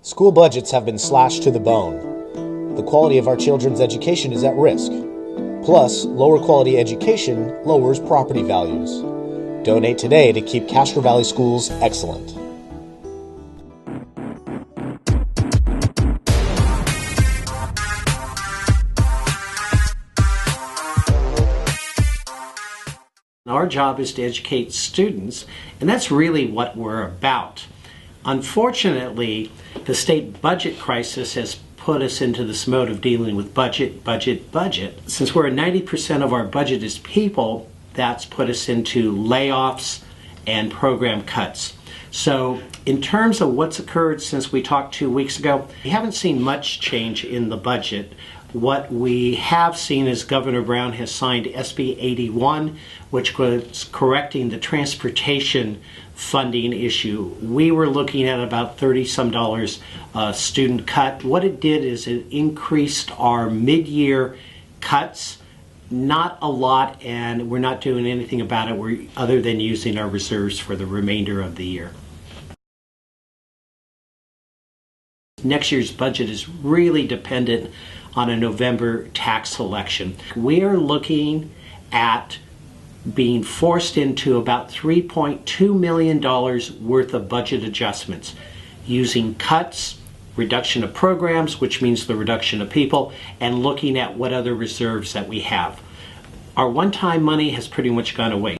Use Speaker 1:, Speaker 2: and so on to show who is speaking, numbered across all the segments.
Speaker 1: School budgets have been slashed to the bone. The quality of our children's education is at risk. Plus, lower quality education lowers property values. Donate today to keep Castro Valley schools excellent.
Speaker 2: Our job is to educate students, and that's really what we're about. Unfortunately, the state budget crisis has put us into this mode of dealing with budget. Since we're 90% of our budget is people, that's put us into layoffs and program cuts. So in terms of what's occurred since we talked 2 weeks ago, we haven't seen much change in the budget. What we have seen is Governor Brown has signed SB 81, which was correcting the transportation funding issue. We were looking at about $30 some student cut. What it did is it increased our mid-year cuts. Not a lot, and we're not doing anything about it other than using our reserves for the remainder of the year. Next year's budget is really dependent on a November tax election. We are looking at being forced into about $3.2 million worth of budget adjustments using cuts, reduction of programs, which means the reduction of people, and looking at what other reserves that we have. Our one-time money has pretty much gone away.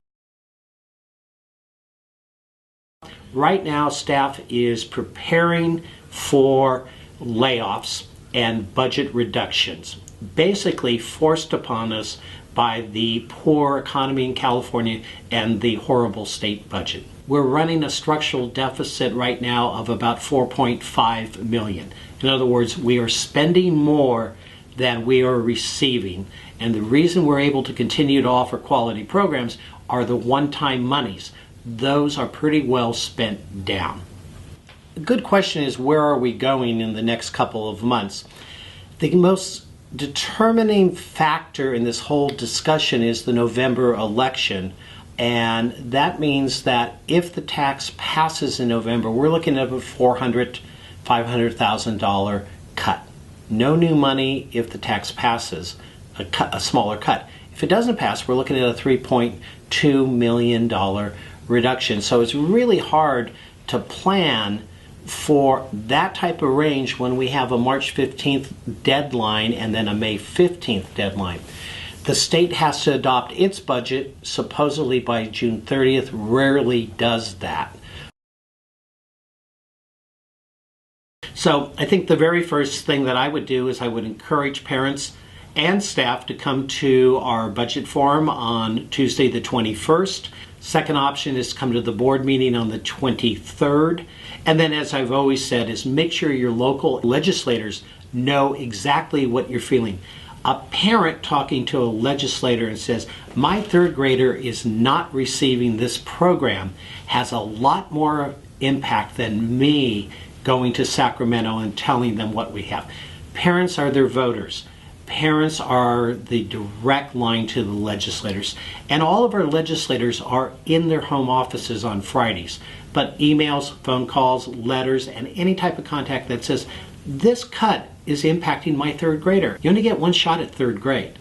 Speaker 2: Right now, staff is preparing for layoffs and budget reductions, basically forced upon us by the poor economy in California and the horrible state budget. We're running a structural deficit right now of about $4.5 million. In other words, we are spending more than we are receiving. And the reason we're able to continue to offer quality programs are the one-time monies. Those are pretty well spent down. The good question is, where are we going in the next couple of months? The most determining factor in this whole discussion is the November election. And that means that if the tax passes in November, we're looking at a $400,000, $500,000 cut. No new money if the tax passes, a smaller cut. If it doesn't pass, we're looking at a $3.2 million reduction. So it's really hard to plan for that type of range when we have a March 15th deadline and then a May 15th deadline. The state has to adopt its budget supposedly by June 30th, rarely does that. So I think the very first thing that I would do is I would encourage parents and staff to come to our budget forum on Tuesday the 21st. Second option is to come to the board meeting on the 23rd. And then, as I've always said, is make sure your local legislators know exactly what you're feeling. A parent talking to a legislator and says, my third grader is not receiving this program, has a lot more impact than me going to Sacramento and telling them what we have. Parents are their voters. Parents are the direct line to the legislators. And all of our legislators are in their home offices on Fridays. But emails, phone calls, letters, and any type of contact that says, this cut is impacting my third grader. You only get one shot at third grade.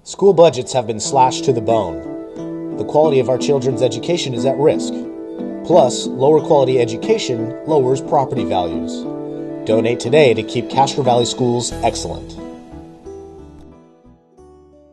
Speaker 1: School budgets have been slashed to the bone. The quality of our children's education is at risk. Plus, lower quality education lowers property values. Donate today to keep Castro Valley schools excellent.